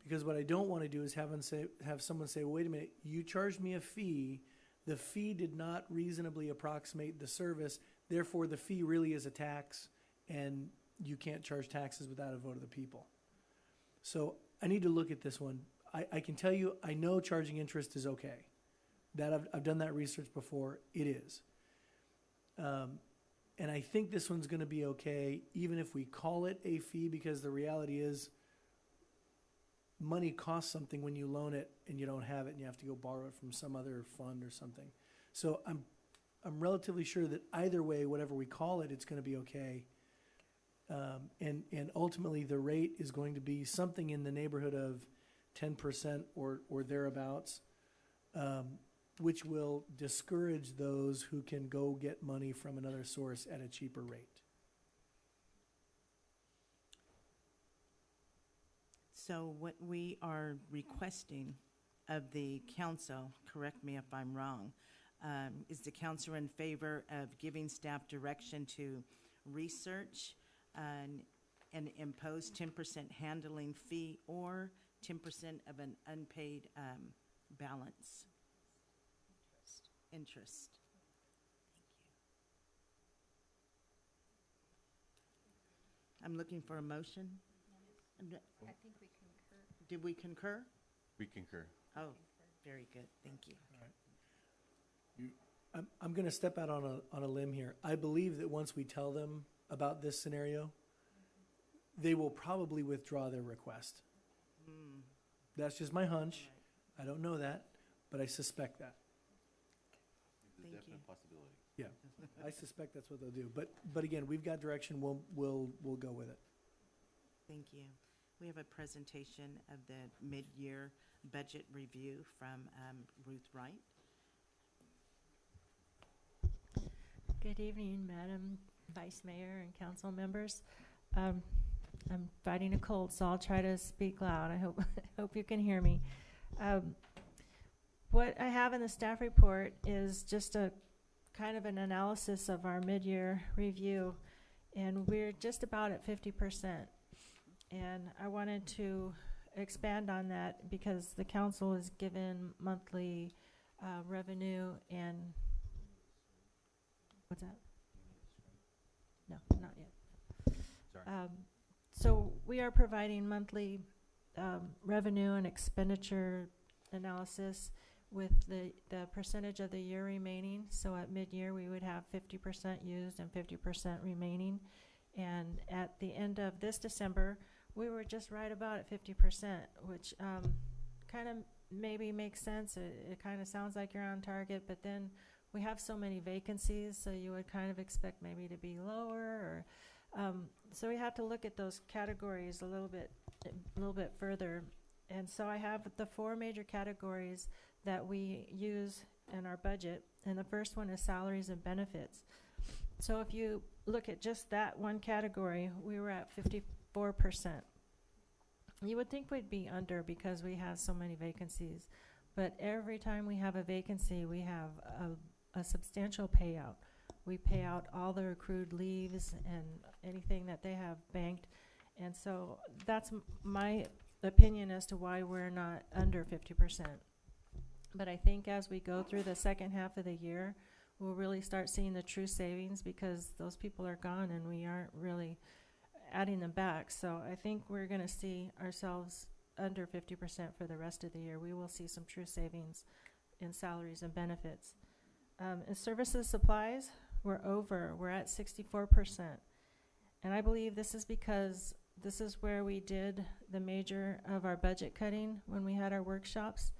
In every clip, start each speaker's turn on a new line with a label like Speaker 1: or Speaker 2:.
Speaker 1: Because what I don't want to do is have someone say, wait a minute, you charged me a fee. The fee did not reasonably approximate the service. Therefore, the fee really is a tax, and you can't charge taxes without a vote of the people. So I need to look at this one. I can tell you, I know charging interest is okay. That I've done that research before. It is. And I think this one's going to be okay, even if we call it a fee, because the reality is money costs something when you loan it and you don't have it and you have to go borrow it from some other fund or something. So I'm relatively sure that either way, whatever we call it, it's going to be okay. And ultimately the rate is going to be something in the neighborhood of 10% or thereabouts, which will discourage those who can go get money from another source at a cheaper rate.
Speaker 2: So what we are requesting of the council, correct me if I'm wrong, is the council in favor of giving staff direction to research and impose 10% handling fee or 10% of an unpaid balance? Interest. Thank you. I'm looking for a motion.
Speaker 3: I think we concur.
Speaker 2: Did we concur?
Speaker 4: We concur.
Speaker 2: Oh, very good. Thank you.
Speaker 1: I'm going to step out on a limb here. I believe that once we tell them about this scenario, they will probably withdraw their request. That's just my hunch. I don't know that, but I suspect that.
Speaker 4: It's a
Speaker 2: Thank
Speaker 4: definite
Speaker 2: you.
Speaker 4: possibility.
Speaker 1: Yeah, I suspect that's what they'll do. But again, we've got direction. We'll go with it.
Speaker 2: Thank you. We have a presentation of the mid-year budget review from Ruth Wright.
Speaker 5: Good evening, Madam Vice Mayor and council members. I'm fighting a cold, so I'll try to speak loud. I hope you can hear me. What I have in the staff report is just a kind of an analysis of our mid-year review, and we're just about at 50%. And I wanted to expand on that because the council is given monthly revenue and what's that? No, not yet.
Speaker 4: Sorry.
Speaker 5: So we are providing monthly revenue and expenditure analysis with the percentage of the year remaining. So at mid-year, we would have 50% used and 50% remaining. And at the end of this December, we were just right about at 50%, which kind of maybe makes sense. It kind of sounds like you're on target, but then we have so many vacancies, so you would kind of expect maybe to be lower. Or so we have to look at those categories a little bit further. And so I have the 4 major categories that we use in our budget, and the first one is salaries and benefits. So if you look at just that one category, we were at 54%. You would think we'd be under because we have so many vacancies, but every time we have a vacancy, we have a substantial payout. We pay out all the accrued leaves and anything that they have banked, and so that's my opinion as to why we're not under 50%. But I think as we go through the second half of the year, we'll really start seeing the true savings because those people are gone and we aren't really adding them back. So I think we're going to see ourselves under 50% for the rest of the year. We will see some true savings in salaries and benefits. In services supplies, we're at 64%. And I believe this is because this is where we did the major of our budget cutting when we had our workshops.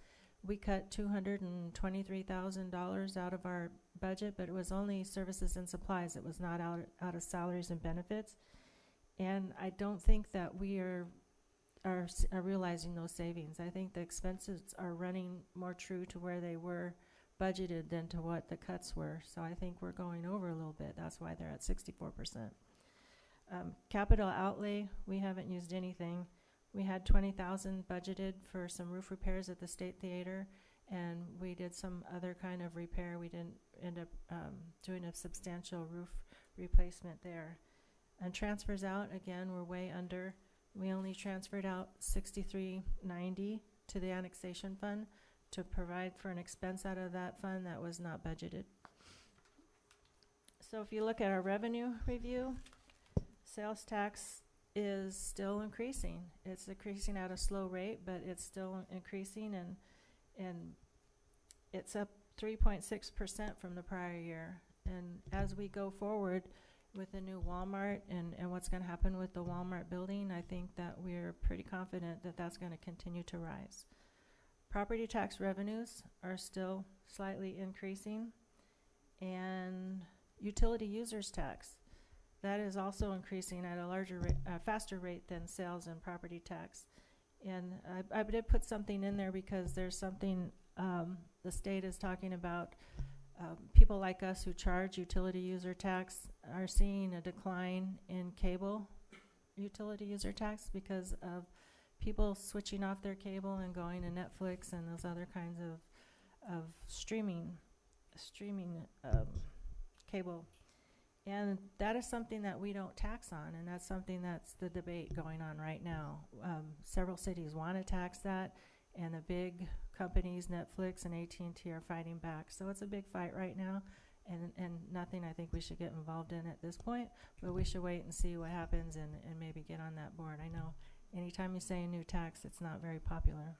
Speaker 5: We cut $223,000 out of our budget, but it was only services and supplies. It was not out of salaries and benefits. And I don't think that we are realizing those savings. I think the expenses are running more true to where they were budgeted than to what the cuts were. So I think we're going over a little bit. That's why they're at 64%. Capital outlay, we haven't used anything. We had $20,000 budgeted for some roof repairs at the State Theater, and we did some other kind of repair. We didn't end up doing a substantial roof replacement there. And transfers out, again, we're way under We only transferred out 6390 to the annexation fund to provide for an expense out of that fund that was not budgeted. So if you look at our revenue review, sales tax is still increasing. It's increasing at a slow rate, but it's still increasing, and it's up 3.6% from the prior year. And as we go forward with the new Walmart and what's going to happen with the Walmart building, I think that we're pretty confident that that's going to continue to rise. Property tax revenues are still slightly increasing, and utility users tax, that is also increasing at a faster rate than sales and property tax. And I did put something in there because there's something the state is talking about. People like us who charge utility user tax are seeing a decline in cable utility user tax because of people switching off their cable and going to Netflix and those other kinds of streaming cable. And that is something that we don't tax on, and that's something that's the debate going on right now. Several cities want to tax that, and the big companies, Netflix and AT&T, are fighting back. So it's a big fight right now, and nothing I think we should get involved in at this point, but we should wait and see what happens and maybe get on that board. I know anytime you say a new tax, it's not very popular.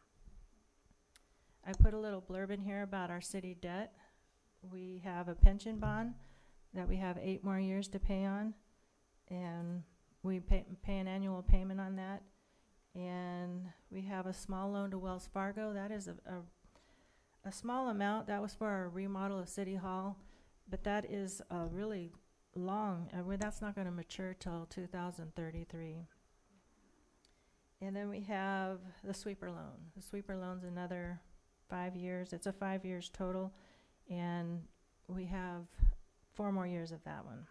Speaker 5: I put a little blurb in here about our city debt. We have a pension bond that we have 8 more years to pay on, and we pay an annual payment on that. And we have a small loan to Wells Fargo. That is a small amount. That was for our remodel of City Hall, but that is really long. That's not going to mature till 2033. And then we have the sweeper loan. The sweeper loan's another 5 years. It's a 5 years total, and we have 4 more years of that one.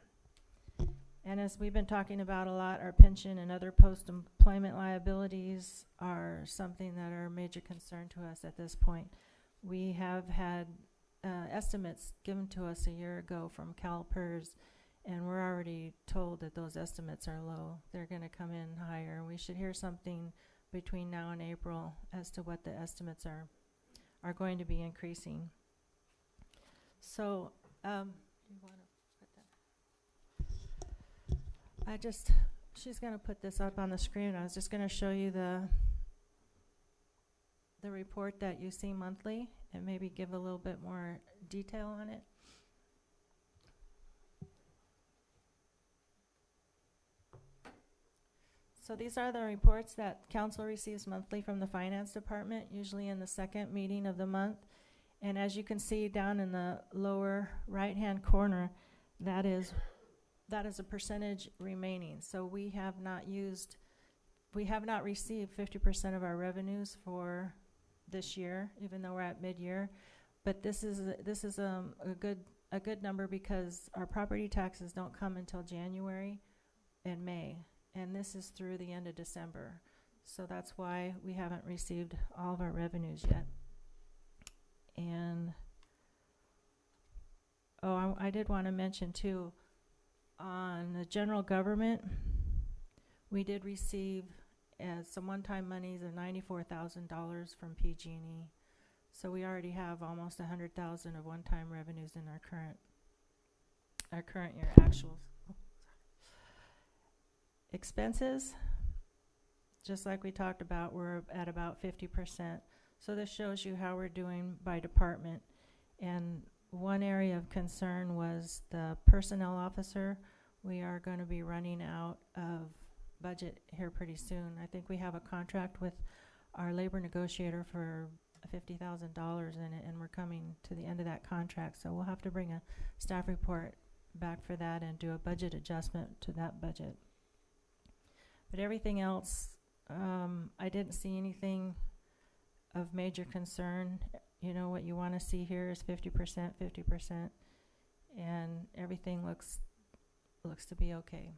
Speaker 5: And as we've been talking about a lot, our pension and other post-employment liabilities are something that are a major concern to us at this point. We have had estimates given to us a year ago from CalPERS, and we're already told that those estimates are low. They're going to come in higher. We should hear something between now and April as to what the estimates are going to be increasing. So, you want to put that? She's going to put this up on the screen. I was just going to show you the report that you see monthly and maybe give a little bit more detail on it. So these are the reports that council receives monthly from the finance department, usually in the second meeting of the month. And as you can see down in the lower right-hand corner, that is a percentage remaining. So we have not received 50% of our revenues for this year, even though we're at mid-year. But this is a good number because our property taxes don't come until January and May, and this is through the end of December. So that's why we haven't received all of our revenues yet. And I did want to mention too, on the general government, we did receive some one-time monies of $94,000 from PG&E. So we already have almost $100,000 of one-time revenues in our current year actuals. Expenses, just like we talked about, we're at about 50%. So this shows you how we're doing by department. And one area of concern was the personnel officer. We are going to be running out of budget here pretty soon. I think we have a contract with our labor negotiator for $50,000 in it, and we're coming to the end of that contract. So we'll have to bring a staff report back for that and do a budget adjustment to that budget. But everything else, I didn't see anything of major concern. You know, what you want to see here is 50%, 50%, and everything looks to be okay.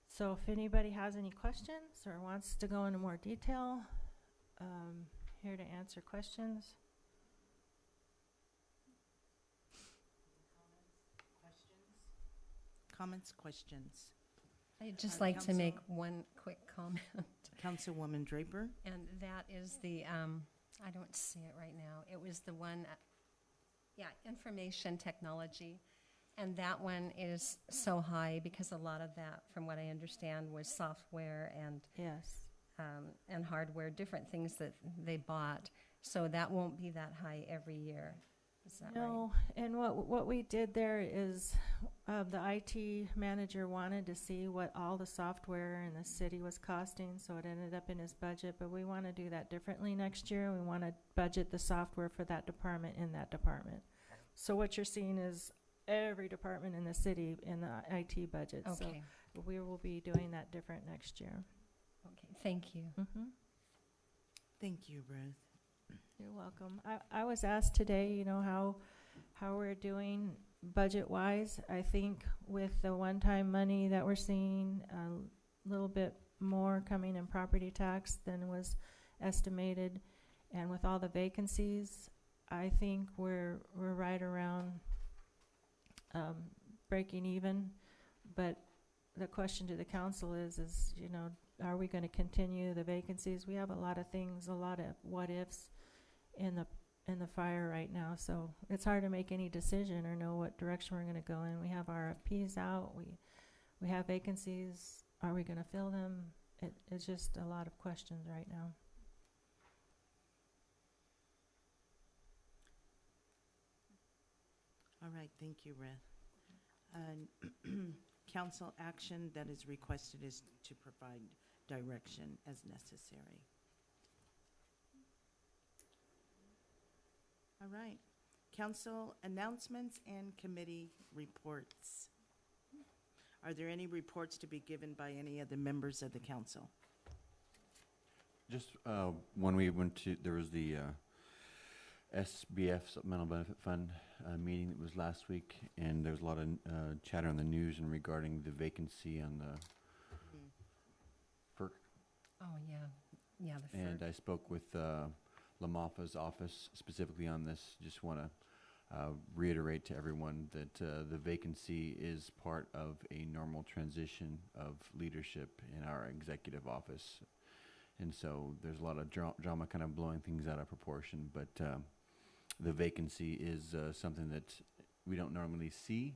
Speaker 5: So if anybody has any questions or wants to go into more detail, here to answer questions.
Speaker 2: Comments, questions?
Speaker 6: I'd just like to make
Speaker 2: Council-
Speaker 6: one quick comment,
Speaker 2: Councilwoman Draper?
Speaker 6: and that is the, I don't see it right now. It was the one, information technology. And that one is so high because a lot of that, from what I understand, was software
Speaker 5: Yes.
Speaker 6: and hardware, different things that they bought. So that won't be that high every year. Is that right?
Speaker 5: No, and what we did there is, the IT manager wanted to see what all the software in the city was costing, so it ended up in his budget, but we want to do that differently next year. We want to budget the software for that department in that department. So what you're seeing is every department in the city in the IT budget.
Speaker 6: Okay,
Speaker 5: So we will be doing that different next year.
Speaker 6: okay, thank you.
Speaker 5: Mm-hmm.
Speaker 2: Thank you, Ruth.
Speaker 5: You're welcome. I was asked today, you know, how we're doing budget-wise. I think with the one-time money that we're seeing, a little bit more coming in property tax than was estimated, and with all the vacancies, I think we're right around breaking even. But the question to the council is, you know, are we going to continue the vacancies? We have a lot of things, a lot of what-ifs in the fire right now, so it's hard to make any decision or know what direction we're going to go in. We have RFPs out, we have vacancies. Are we going to fill them? It's just a lot of questions right now.
Speaker 2: All right, thank you, Ruth. Council action that is requested is to provide direction as necessary. All right. Council announcements and committee reports. Are there any reports to be given by any of the members of the council?
Speaker 4: Just when we went to, there was the SBF Supplemental Benefit Fund meeting that was last week, and there was a lot of chatter on the news and regarding the vacancy on the FERC.
Speaker 6: Oh, yeah, yeah, the
Speaker 4: And
Speaker 6: FERC.
Speaker 4: I spoke with Lamafa's office specifically on this. Just want to reiterate to everyone that the vacancy is part of a normal transition of leadership in our executive office. And so there's a lot of drama kind of blowing things out of proportion, but the vacancy is something that we don't normally see.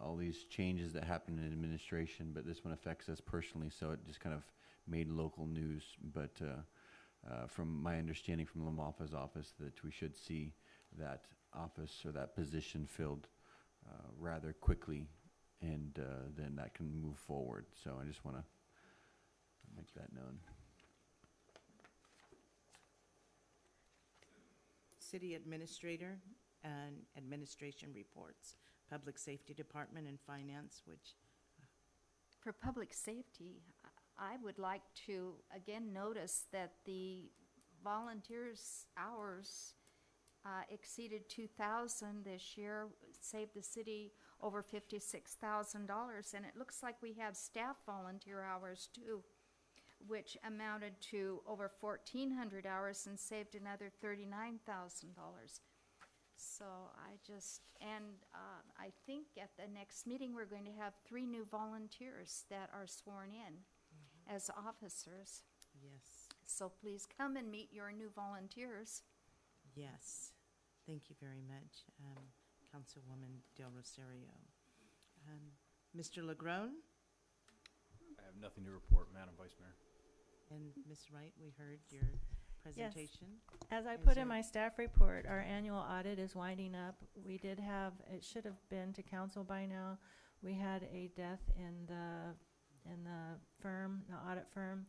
Speaker 4: All these changes that happen in administration, but this one affects us personally, so it just kind of made local news. But from my understanding from Lamafa's office, that we should see that office or that position filled rather quickly, and then that can move forward. So I just want to make that known.
Speaker 2: City administrator and administration reports. Public Safety Department and Finance, which,
Speaker 3: For public safety, I would like to again notice that the volunteers' hours exceeded 2,000 this year, saved the city over $56,000, and it looks like we have staff volunteer hours too, which amounted to over 1,400 hours and saved another $39,000. So I think at the next meeting, we're going to have 3 new volunteers that are sworn in as officers.
Speaker 2: yes,
Speaker 3: So please come and meet your new volunteers.
Speaker 2: yes. Thank you very much, Councilwoman Del Rosario. Mr. Legrone
Speaker 7: I have nothing to report, Madam Vice Mayor.
Speaker 2: and Ms. Wright, we heard your presentation.
Speaker 5: As I
Speaker 2: Is
Speaker 5: put
Speaker 2: there-
Speaker 5: in my staff report, our annual audit is winding up. We did have, it should have been to council by now. We had a death in the firm, the audit firm,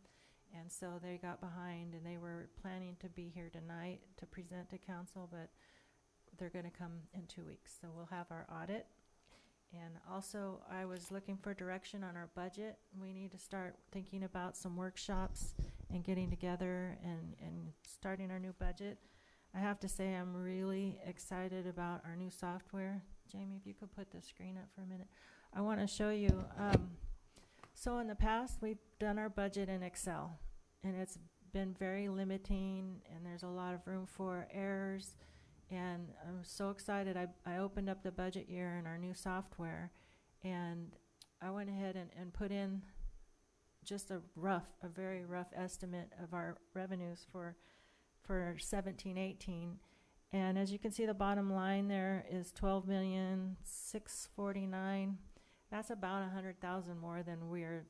Speaker 5: and so they got behind, and they were planning to be here tonight to present to council, but they're gonna come in 2 weeks, so we'll have our audit. And also, I was looking for direction on our budget. We need to start thinking about some workshops and getting together and starting our new budget. I have to say, I'm really excited about our new software. Jamie, if you could put the screen up for a minute. I want to show you, so in the past, we've done our budget in Excel, and it's been very limiting, and there's a lot of room for errors. And I'm so excited. I opened up the budget year in our new software, and I went ahead and put in just a very rough estimate of our revenues for 17-18. And as you can see, the bottom line there is 12,649,000. That's about 100,000 more than we're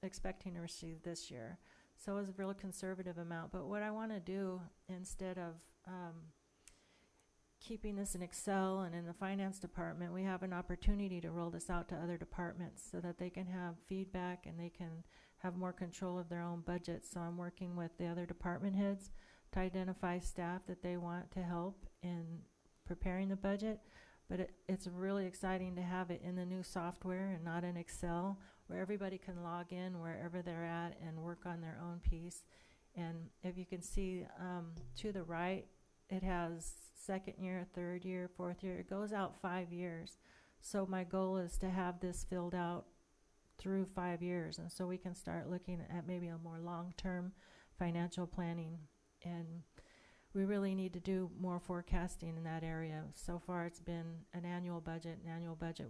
Speaker 5: expecting to receive this year. So it's a real conservative amount. But what I want to do, instead of keeping this in Excel and in the finance department, we have an opportunity to roll this out to other departments so that they can have feedback and they can have more control of their own budgets. So I'm working with the other department heads to identify staff that they want to help in preparing the budget. But it's really exciting to have it in the new software and not in Excel, where everybody can log in wherever they're at and work on their own piece. And if you can see to the right, it has second year, third year, fourth year. It goes out 5 years. So my goal is to have this filled out through 5 years. And so we can start looking at maybe a more long-term financial planning. And we really need to do more forecasting in that area. So far it's been an annual budget,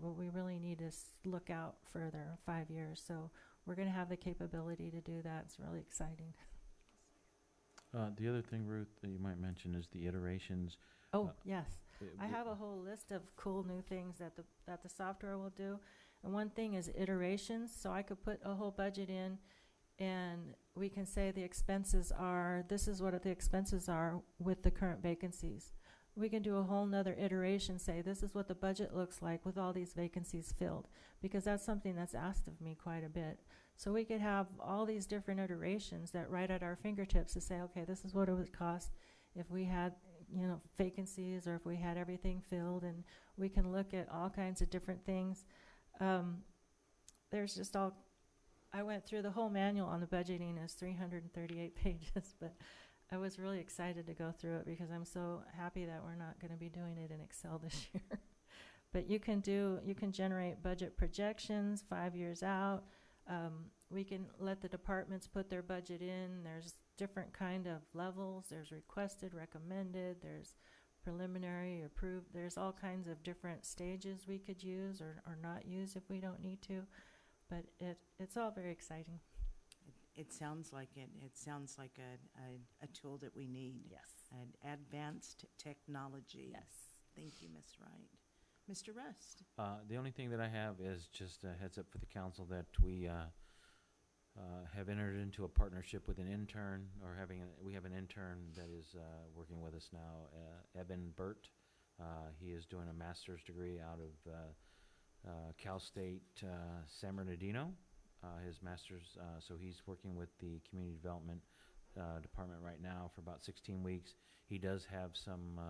Speaker 5: but we really need to look out further, 5 years. So we're going to have the capability to do that. It's really exciting.
Speaker 8: The other thing, Ruth, that you might mention is the iterations.
Speaker 5: Oh, yes. I have a whole list of cool new things that the software will do. And one thing is iterations. So I could put a whole budget in and we can say the expenses are, this is what the expenses are with the current vacancies. We can do a whole nother iteration, say this is what the budget looks like with all these vacancies filled, because that's something that's asked of me quite a bit. So we could have all these different iterations that right at our fingertips to say, okay, this is what it would cost if we had, you know, vacancies or if we had everything filled, and we can look at all kinds of different things. There's just all, I went through the whole manual on the budgeting is 338 pages, but I was really excited to go through it because I'm so happy that we're not going to be doing it in Excel this year. But you can generate budget projections 5 years out. We can let the departments put their budget in. There's different kind of levels. There's requested, recommended, there's preliminary, approved. There's all kinds of different stages we could use or not use if we don't need to. But it's all very exciting.
Speaker 2: It sounds like it. It sounds like a tool that we need.
Speaker 5: Yes.
Speaker 2: An advanced technology.
Speaker 5: Yes.
Speaker 2: Thank you, Ms. Wright. Mr. Rust.
Speaker 8: The only thing that I have is just a heads up for the council that we have entered into a partnership with an intern, or we have an intern that is working with us now, Evan Burt. He is doing a master's degree out of Cal State San Bernardino, his master's. So he's working with the community development department right now for about 16 weeks. He does have some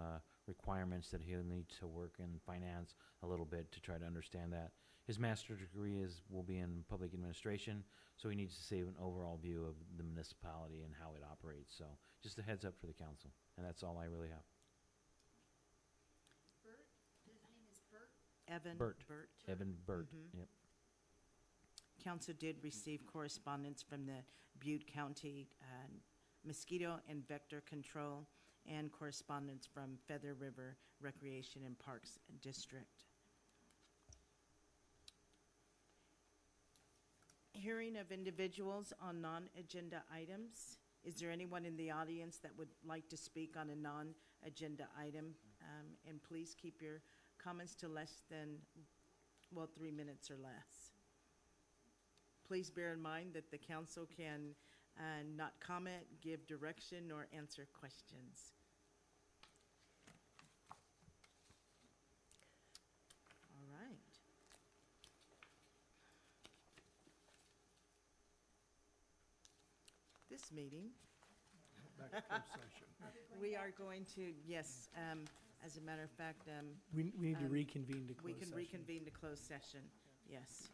Speaker 8: requirements that he'll need to work in finance a little bit to try to understand that. His master's degree will be in public administration, so he needs to see an overall view of the municipality and how it operates. So just a heads up for the council, and that's all I really have.
Speaker 3: Bert, his name is Bert.
Speaker 2: Evan
Speaker 8: Burt.
Speaker 2: Burt.
Speaker 8: Evan Burt.
Speaker 2: Mhm.
Speaker 8: Yep.
Speaker 2: Council did receive correspondence from the Butte County Mosquito and Vector Control and correspondence from Feather River Recreation and Parks District. Hearing of individuals on non-agenda items. Is there anyone in the audience that would like to speak on a non-agenda item? And please keep your comments to less than, 3 minutes or less. Please bear in mind that the council can not comment, give direction, or answer questions. All right. This meeting,
Speaker 1: Back to closed session.
Speaker 2: we are going to, yes, as a matter of fact,
Speaker 1: We need to
Speaker 2: Um,
Speaker 1: reconvene to
Speaker 2: we
Speaker 1: closed
Speaker 2: can
Speaker 1: session.
Speaker 2: reconvene to closed session, yes.